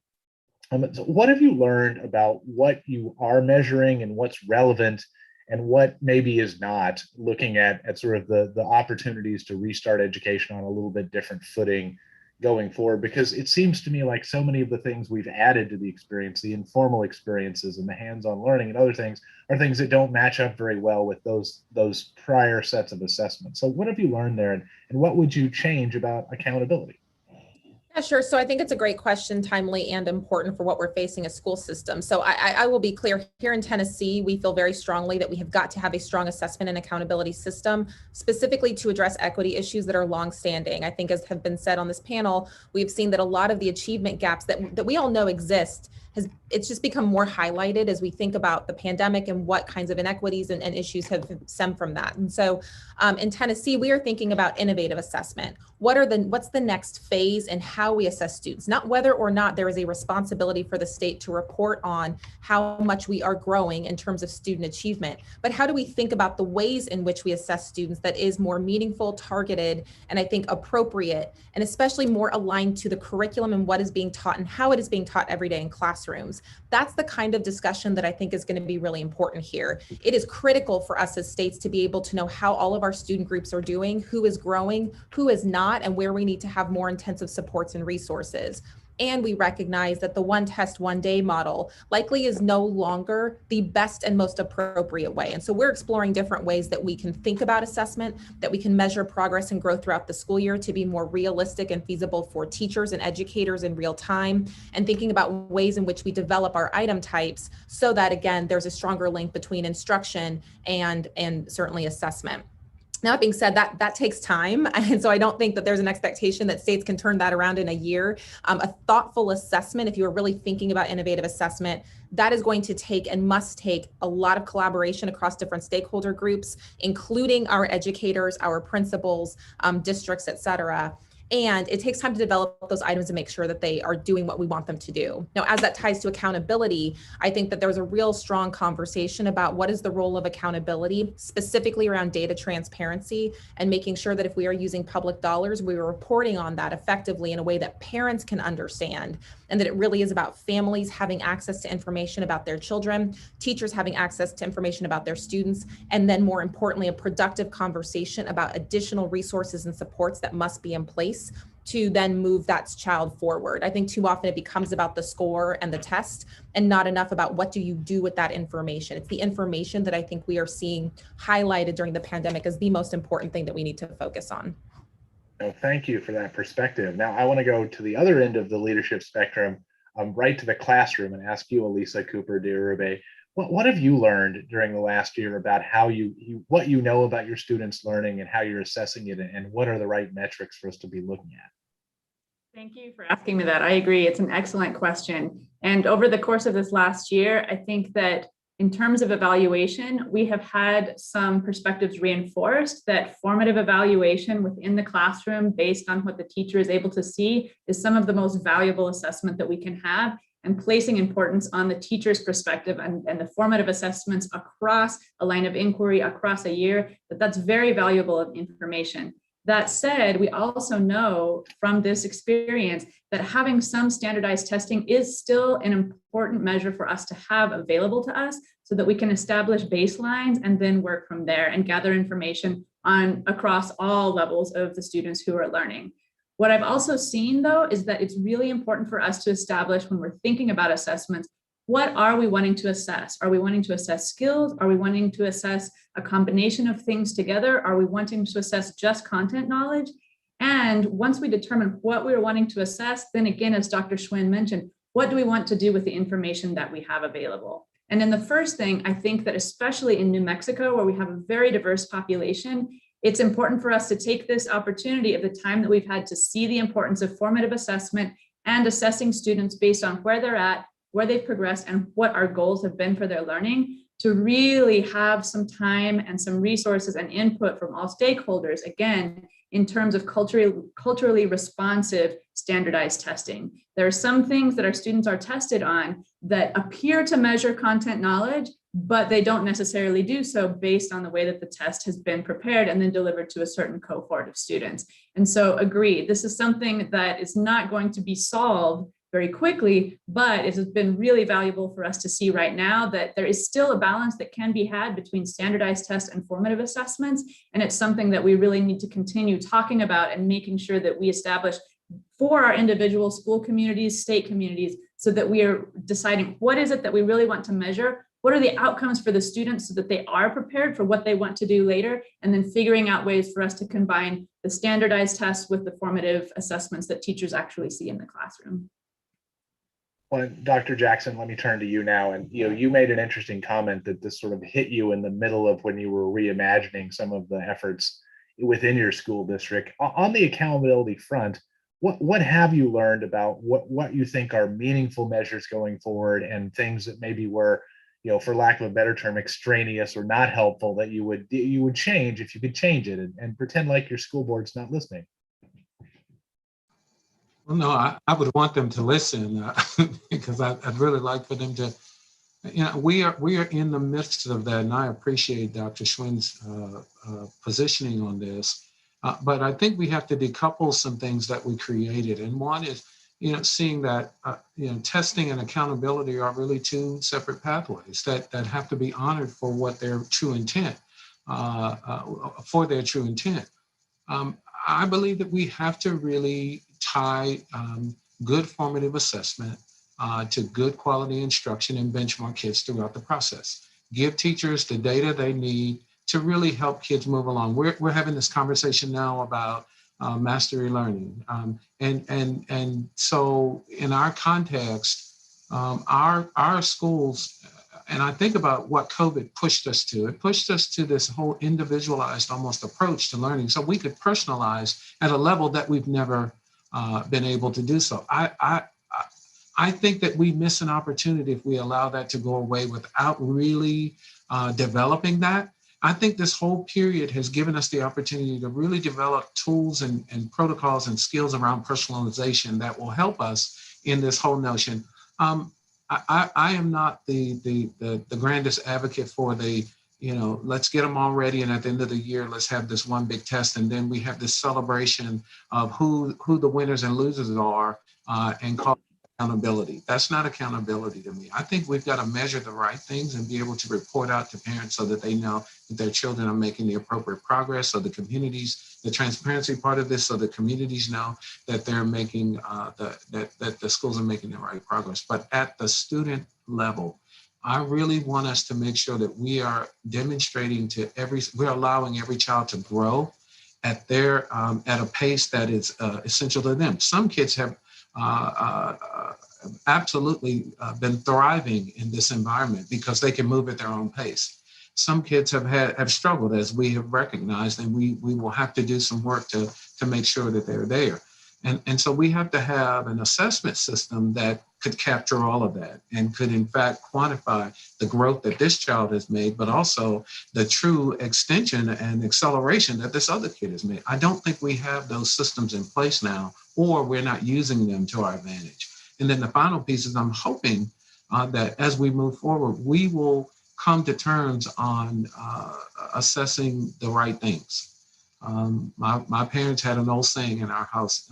so what have you learned about what you are measuring and what's relevant and what maybe is not, looking at sort of the opportunities to restart education on a little bit different footing going forward? Because it seems to me like so many of the things we've added to the experience, the informal experiences and the hands-on learning and other things, are things that don't match up very well with those prior sets of assessments. So what have you learned there, and what would you change about accountability? Yeah, sure. So I think it's a great question, timely and important for what we're facing as school system. So I will be clear, here in Tennessee, we feel very strongly that we have got to have a strong assessment and accountability system, specifically to address equity issues that are longstanding. I think, as have been said on this panel, we've seen that a lot of the achievement gaps that we all know exist, it's just become more highlighted as we think about the pandemic and what kinds of inequities and issues have stemmed from that. And so in Tennessee, we are thinking about innovative assessment. What's the next phase in how we assess students? Not whether or not there is a responsibility for the state to report on how much we are growing in terms of student achievement, but how do we think about the ways in which we assess students that is more meaningful, targeted, and I think appropriate, and especially more aligned to the curriculum and what is being taught and how it is being taught every day in classrooms. That's the kind of discussion that I think is going to be really important here. It is critical for us as states to be able to know how all of our student groups are doing, who is growing, who is not, and where we need to have more intensive supports and resources. And we recognize that the one test, one day model likely is no longer the best and most appropriate way. And so we're exploring different ways that we can think about assessment, that we can measure progress and growth throughout the school year to be more realistic and feasible for teachers and educators in real time, and thinking about ways in which we develop our item types so that, again, there's a stronger link between instruction and certainly assessment. Now, that being said, that takes time. And so I don't think that there's an expectation that states can turn that around in a year. A thoughtful assessment, if you are really thinking about innovative assessment, that is going to take and must take a lot of collaboration across different stakeholder groups, including our educators, our principals, districts, et cetera. And it takes time to develop those items and make sure that they are doing what we want them to do. Now, as that ties to accountability, I think that there was a real strong conversation about what is the role of accountability, specifically around data transparency and making sure that if we are using public dollars, we are reporting on that effectively in a way that parents can understand, and that it really is about families having access to information about their children, teachers having access to information about their students, and then more importantly, a productive conversation about additional resources and supports that must be in place to then move that child forward. I think too often it becomes about the score and the test and not enough about what do you do with that information. It's the information that I think we are seeing highlighted during the pandemic as the most important thing that we need to focus on. No, thank you for that perspective. Now I want to go to the other end of the leadership spectrum, right to the classroom, and ask you, Elisa Cooper Diurube, what have you learned during the last year about how what you know about your students' learning and how you're assessing it, and what are the right metrics for us to be looking at? Thank you for asking me that. I agree. It's an excellent question. And over the course of this last year, I think that in terms of evaluation, we have had some perspectives reinforced that formative evaluation within the classroom based on what the teacher is able to see is some of the most valuable assessment that we can have, and placing importance on the teacher's perspective and the formative assessments across a line of inquiry, across a year, that's very valuable information. That said, we also know from this experience that having some standardized testing is still an important measure for us to have available to us so that we can establish baselines and then work from there and gather information on across all levels of the students who are learning. What I've also seen, though, is that it's really important for us to establish when we're thinking about assessments, what are we wanting to assess? Are we wanting to assess skills? Are we wanting to assess a combination of things together? Are we wanting to assess just content knowledge? And once we determine what we're wanting to assess, then again, as Dr. Schwinn mentioned, what do we want to do with the information that we have available? And then the first thing, I think that especially in New Mexico, where we have a very diverse population, it's important for us to take this opportunity of the time that we've had to see the importance of formative assessment and assessing students based on where they're at, where they've progressed, and what our goals have been for their learning, to really have some time and some resources and input from all stakeholders, again, in terms of culturally responsive standardized testing. There are some things that our students are tested on that appear to measure content knowledge, but they don't necessarily do so based on the way that the test has been prepared and then delivered to a certain cohort of students. And so agree, this is something that is not going to be solved very quickly, but it has been really valuable for us to see right now that there is still a balance that can be had between standardized tests and formative assessments. And it's something that we really need to continue talking about and making sure that we establish for our individual school communities, state communities, so that we are deciding what is it that we really want to measure, what are the outcomes for the students so that they are prepared for what they want to do later, and then figuring out ways for us to combine the standardized tests with the formative assessments that teachers actually see in the classroom. Well, Dr. Jackson, let me turn to you now. And you made an interesting comment that this sort of hit you in the middle of when you were reimagining some of the efforts within your school district. On the accountability front, what have you learned about what you think are meaningful measures going forward, and things that maybe were, for lack of a better term, extraneous or not helpful, that you would change if you could change it, and pretend like your school board's not listening? Well, no, I would want them to listen because I'd really like for them to, we are in the midst of that, and I appreciate Dr. Schwinn's positioning on this. But I think we have to decouple some things that we created. And one is, seeing that, testing and accountability are really two separate pathways that have to be honored for what their true intent, for their true intent. I believe that we have to really tie good formative assessment to good quality instruction and benchmark kids throughout the process. Give teachers the data they need to really help kids move along. We're having this conversation now about mastery learning. And so in our context, our schools, and I think about what COVID pushed us to. It pushed us to this whole individualized almost approach to learning, so we could personalize at a level that we've never been able to do so. I think that we miss an opportunity if we allow that to go away without really developing that. I think this whole period has given us the opportunity to really develop tools and protocols and skills around personalization that will help us in this whole notion. I am not the grandest advocate for the, let's get them all ready, and at the end of the year, let's have this one big test, and then we have this celebration of who the winners and losers are, and call accountability. That's not accountability to me. I think we've got to measure the right things and be able to report out to parents so that they know that their children are making the appropriate progress. So the communities, the transparency part of this, so the communities know that they're making that the schools are making the right progress. But at the student level, I really want us to make sure that we are demonstrating we're allowing every child to grow at at a pace that is essential to them. Some kids have absolutely been thriving in this environment because they can move at their own pace. Some kids have struggled, as we have recognized, and we will have to do some work to make sure that they're there. And so we have to have an assessment system that could capture all of that and could in fact quantify the growth that this child has made, but also the true extension and acceleration that this other kid has made. I don't think we have those systems in place now, or we're not using them to our advantage. And then the final piece is I'm hoping that as we move forward, we will come to terms on assessing the right things. My parents had an old saying in our house,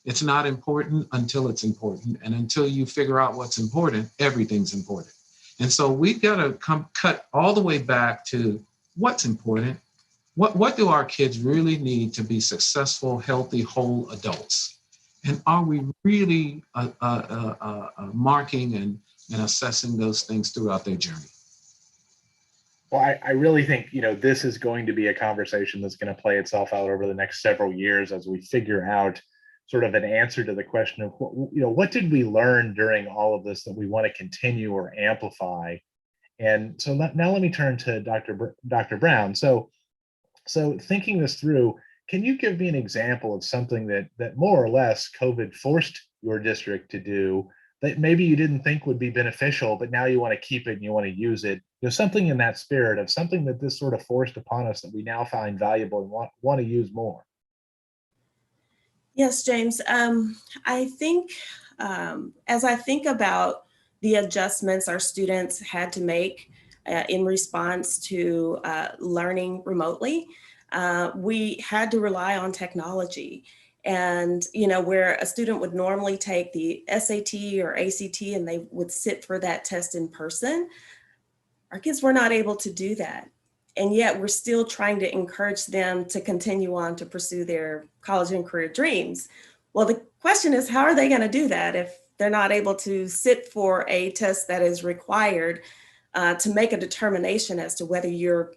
it's not important until it's important. And until you figure out what's important, everything's important. And so we've got to cut all the way back to what's important. What do our kids really need to be successful, healthy, whole adults? And are we really marking and assessing those things throughout their journey? Well, I really think, this is going to be a conversation that's going to play itself out over the next several years as we figure out sort of an answer to the question of, what did we learn during all of this that we want to continue or amplify? And so now let me turn to Dr. Brown. So thinking this through, can you give me an example of something that more or less COVID forced your district to do that maybe you didn't think would be beneficial, but now you want to keep it and you want to use it? Something in that spirit of something that this sort of forced upon us that we now find valuable and want to use more. Yes, James. I think as I think about the adjustments our students had to make in response to learning remotely, we had to rely on technology. And, where a student would normally take the SAT or ACT and they would sit for that test in person, our kids were not able to do that. And yet we're still trying to encourage them to continue on to pursue their college and career dreams. Well, the question is, how are they going to do that if they're not able to sit for a test that is required to make a determination as to whether you're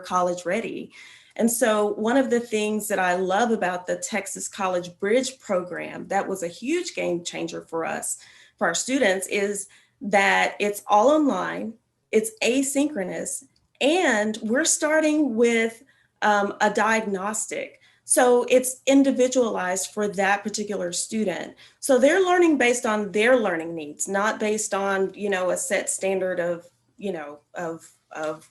college ready? And so one of the things that I love about the Texas College Bridge program that was a huge game changer for us, for our students, is that it's all online, it's asynchronous, and we're starting with a diagnostic. So it's individualized for that particular student. So they're learning based on their learning needs, not based on, a set standard of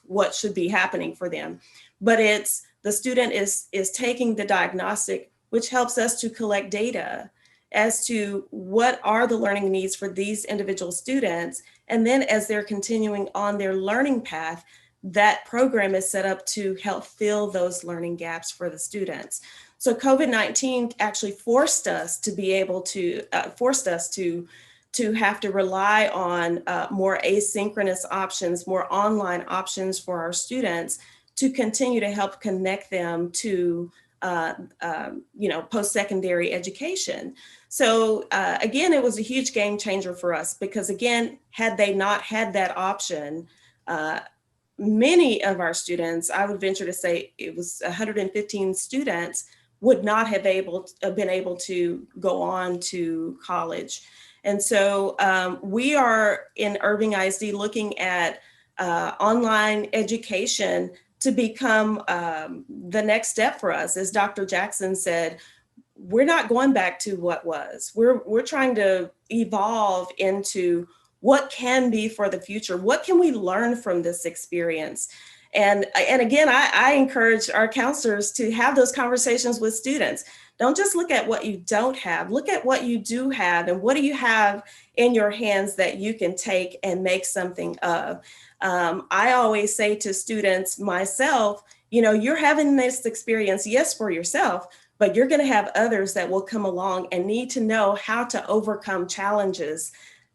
what should be happening for them. But it's the student is taking the diagnostic, which helps us to collect data as to what are the learning needs for these individual students. And then as they're continuing on their learning path, that program is set up to help fill those learning gaps for the students. So COVID-19 actually forced us to be able to, to have to rely on more asynchronous options, more online options for our students to continue to help connect them to post-secondary education. So again, it was a huge game changer for us because again, had they not had that option, many of our students, I would venture to say it was 115 students, would not have been able to go on to college. And so we are in Irving ISD looking at online education to become the next step for us. As Dr. Jackson said, we're not going back to what was. We're trying to evolve into what can be for the future. What can we learn from this experience? And again, I encourage our counselors to have those conversations with students. Don't just look at what you don't have, look at what you do have and what do you have in your hands that you can take and make something of. I always say to students, myself, you're having this experience, yes, for yourself, but you're going to have others that will come along and need to know how to overcome challenges,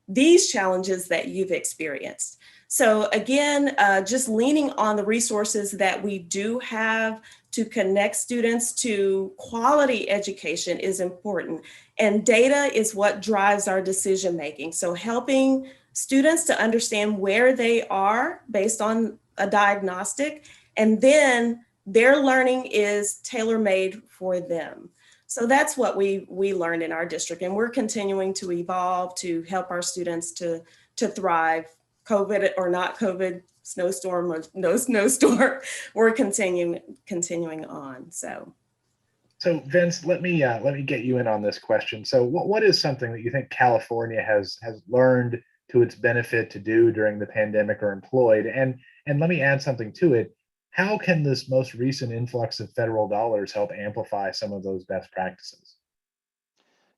these challenges that you've experienced. So again, just leaning on the resources that we do have to connect students to quality education is important. And data is what drives our decision making. So helping students to understand where they are based on a diagnostic, and then their learning is tailor-made for them. So that's what we learned in our district, and we're continuing to evolve to help our students to thrive, COVID or not COVID, snowstorm or no snowstorm. We're continuing on. So Vince, let me get you in on this question. So what is something that you think California has learned to its benefit to do during the pandemic or employed? And let me add something to it. How can this most recent influx of federal dollars help amplify some of those best practices?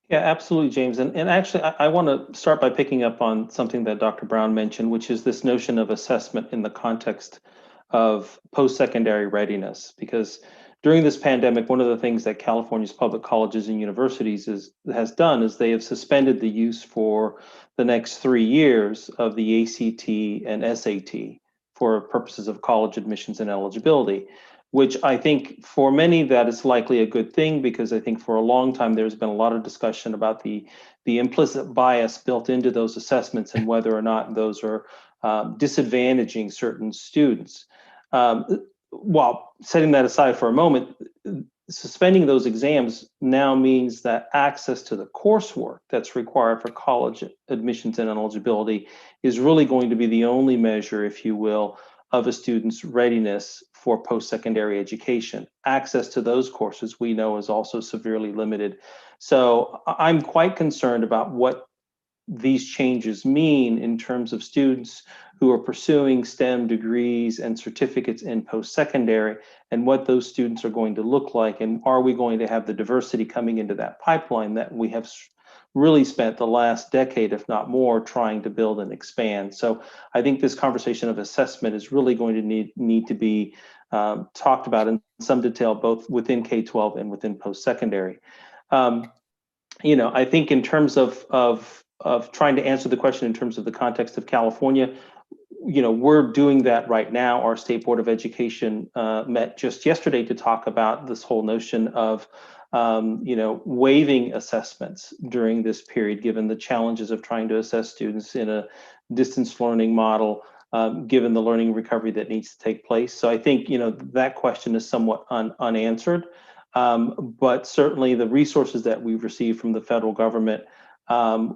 Yeah, absolutely, James. And actually, I want to start by picking up on something that Dr. Brown mentioned, which is this notion of assessment in the context of post-secondary readiness. Because during this pandemic, one of the things that California's public colleges and universities has done is they have suspended the use for the next 3 years of the ACT and SAT for purposes of college admissions and eligibility, which I think for many that is likely a good thing, because I think for a long time there's been a lot of discussion about the implicit bias built into those assessments and whether or not those are disadvantaging certain students. While setting that aside for a moment, suspending those exams now means that access to the coursework that's required for college admissions and eligibility is really going to be the only measure, if you will, of a student's readiness for post-secondary education. Access to those courses we know is also severely limited. So I'm quite concerned about what these changes mean in terms of students who are pursuing STEM degrees and certificates in post-secondary, and what those students are going to look like, and are we going to have the diversity coming into that pipeline that we have really spent the last decade, if not more, trying to build and expand. So I think this conversation of assessment is really going to need to be talked about in some detail, both within K-12 and within post-secondary. I think in terms of trying to answer the question in terms of the context of California, we're doing that right now. Our State Board of Education met just yesterday to talk about this whole notion of, waiving assessments during this period, given the challenges of trying to assess students in a distance learning model, given the learning recovery that needs to take place. So I think, that question is somewhat unanswered, but certainly the resources that we've received from the federal government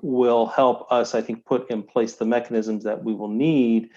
will help us, I think, put in place the mechanisms that we will need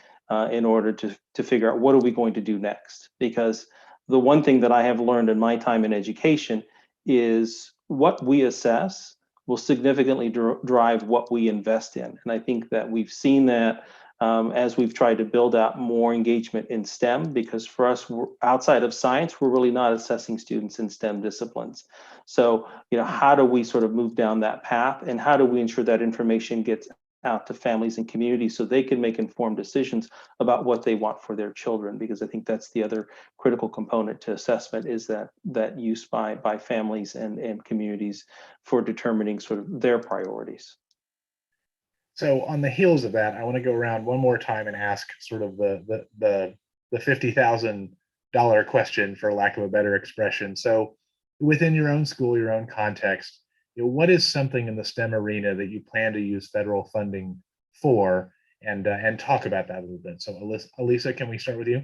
in order to figure out what are we going to do next. Because the one thing that I have learned in my time in education is what we assess will significantly drive what we invest in. And I think that we've seen that as we've tried to build out more engagement in STEM, because for us, outside of science, we're really not assessing students in STEM disciplines. So, how do we sort of move down that path, and how do we ensure that information gets out to families and communities so they can make informed decisions about what they want for their children? Because I think that's the other critical component to assessment, is that use by families and communities for determining sort of their priorities. So on the heels of that, I want to go around one more time and ask sort of the $50,000 question, for lack of a better expression. So within your own school, your own context, what is something in the STEM arena that you plan to use federal funding for, and talk about that a little bit. So Elisa, can we start with you?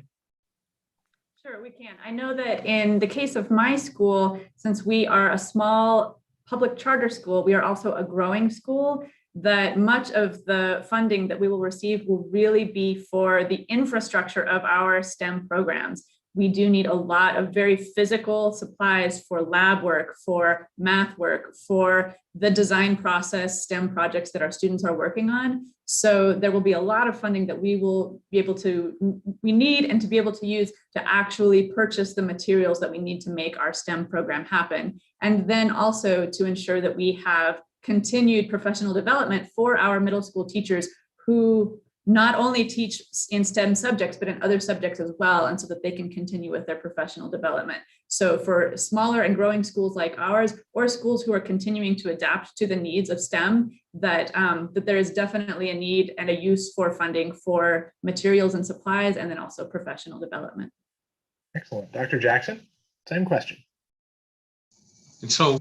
Sure, we can. I know that in the case of my school, since we are a small public charter school, we are also a growing school, that much of the funding that we will receive will really be for the infrastructure of our STEM programs. We do need a lot of very physical supplies for lab work, for math work, for the design process STEM projects that our students are working on. So there will be a lot of funding that we need and to be able to use to actually purchase the materials that we need to make our STEM program happen. And then also to ensure that we have continued professional development for our middle school teachers who not only teach in STEM subjects, but in other subjects as well, and so that they can continue with their professional development. So for smaller and growing schools like ours, or schools who are continuing to adapt to the needs of STEM, that there is definitely a need and a use for funding for materials and supplies, and then also professional development. Excellent. Dr. Jackson, same question. And so,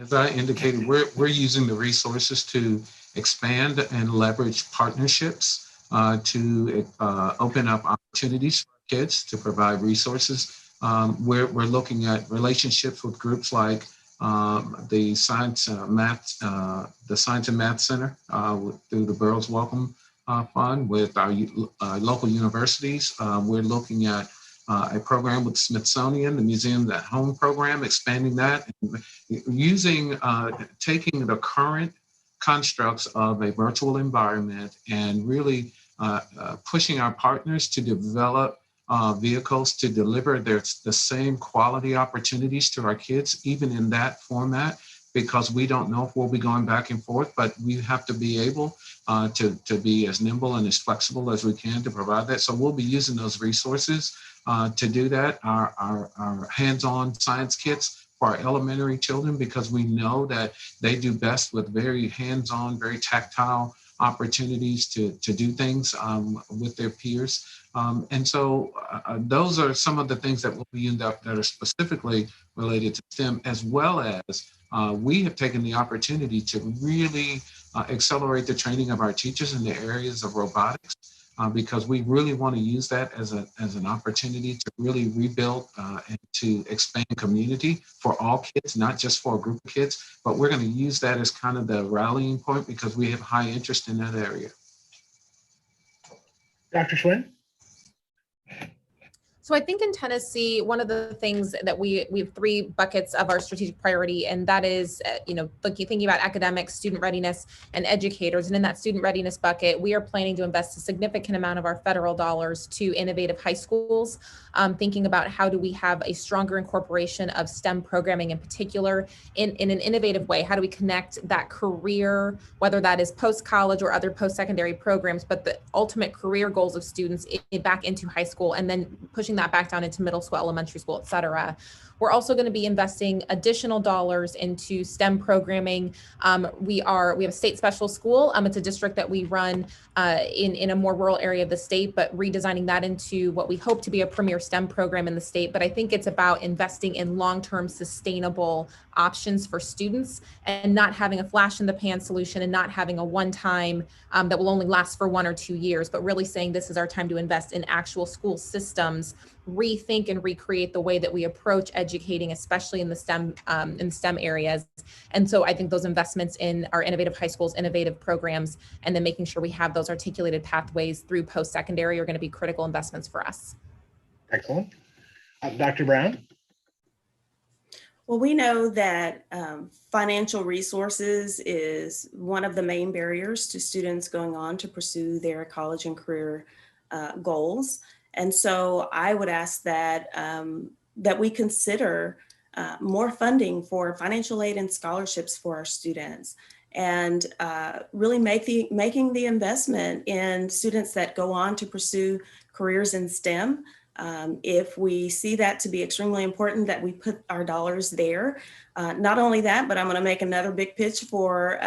as I indicated, we're using the resources to expand and leverage partnerships to open up opportunities for kids to provide resources. We're looking at relationships with groups like the Science and Math Center through the Burroughs Welcome Fund with our local universities. We're looking at a program with Smithsonian, the Museum at Home program, expanding that, and using, taking the current constructs of a virtual environment and really pushing our partners to develop vehicles to deliver the same quality opportunities to our kids, even in that format, because we don't know if we'll be going back and forth, but we have to be able to be as nimble and as flexible as we can to provide that. So we'll be using those resources to do that. Our hands-on science kits for our elementary children, because we know that they do best with very hands-on, very tactile opportunities to do things with their peers. And so those are some of the things that will be that are specifically related to STEM, as well as we have taken the opportunity to really accelerate the training of our teachers in the areas of robotics, because we really want to use that as an opportunity to really rebuild and to expand community for all kids, not just for a group of kids, but we're going to use that as kind of the rallying point because we have high interest in that area. Dr. Schwinn? So I think in Tennessee, one of the things that we have 3 buckets of our strategic priority, and that is, thinking about academics, student readiness, and educators. And in that student readiness bucket, we are planning to invest a significant amount of our federal dollars to innovative high schools, thinking about how do we have a stronger incorporation of STEM programming in particular in an innovative way. How do we connect that career, whether that is post-college or other post-secondary programs, but the ultimate career goals of students back into high school, and then pushing that back down into middle school, elementary school, et cetera. We're also going to be investing additional dollars into STEM programming. We have a state special school. It's a district that we run in a more rural area of the state, but redesigning that into what we hope to be a premier STEM program in the state. But I think it's about investing in long-term sustainable options for students and not having a flash in the pan solution and not having a one-time that will only last for 1 or 2 years, but really saying this is our time to invest in actual school systems, rethink and recreate the way that we approach educating, especially in the STEM areas. And so I think those investments in our innovative high schools, innovative programs, and then making sure we have those articulated pathways through post-secondary are going to be critical investments for us. Excellent. Dr. Brown? Well, we know that financial resources is one of the main barriers to students going on to pursue their college and career goals. And so I would ask that that we consider more funding for financial aid and scholarships for our students, and really making the investment in students that go on to pursue careers in STEM. If we see that to be extremely important, that we put our dollars there. Not only that, but I'm going to make another big pitch for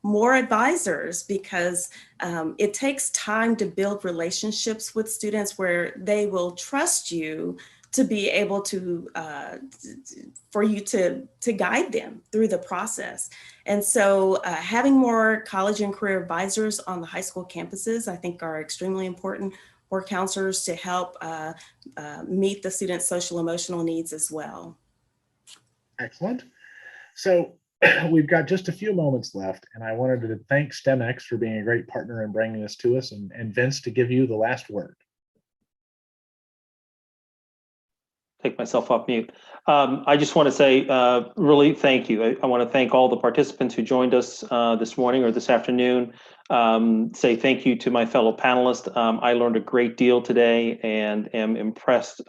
more advisors, because it takes time to build relationships with students where they will trust you to be able to, for you to guide them through the process. And so having more college and career advisors on the high school campuses, I think are extremely important, or counselors to help meet the students' social emotional needs as well. Excellent. So we've got just a few moments left, and I wanted to thank STEMx for being a great partner in bringing this to us, and Vince, to give you the last word. Take myself off mute. I just want to say really thank you. I want to thank all the participants who joined us this morning or this afternoon. Say thank you to my fellow panelists. I learned a great deal today and am impressed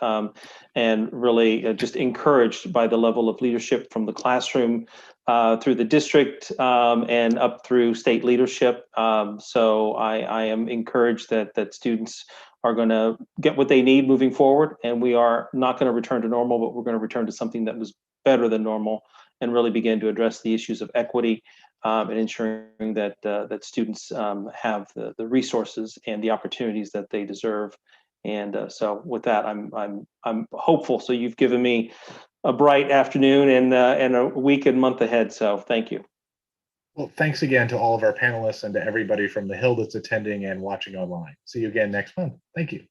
and really just encouraged by the level of leadership from the classroom through the district and up through state leadership. So I am encouraged that students are going to get what they need moving forward, and we are not going to return to normal, but we're going to return to something that was better than normal and really begin to address the issues of equity and ensuring that that students have the resources and the opportunities that they deserve. And so with that, I'm hopeful. So you've given me a bright afternoon and a week and month ahead. So thank you. Well, thanks again to all of our panelists and to everybody from the Hill that's attending and watching online. See you again next month. Thank you.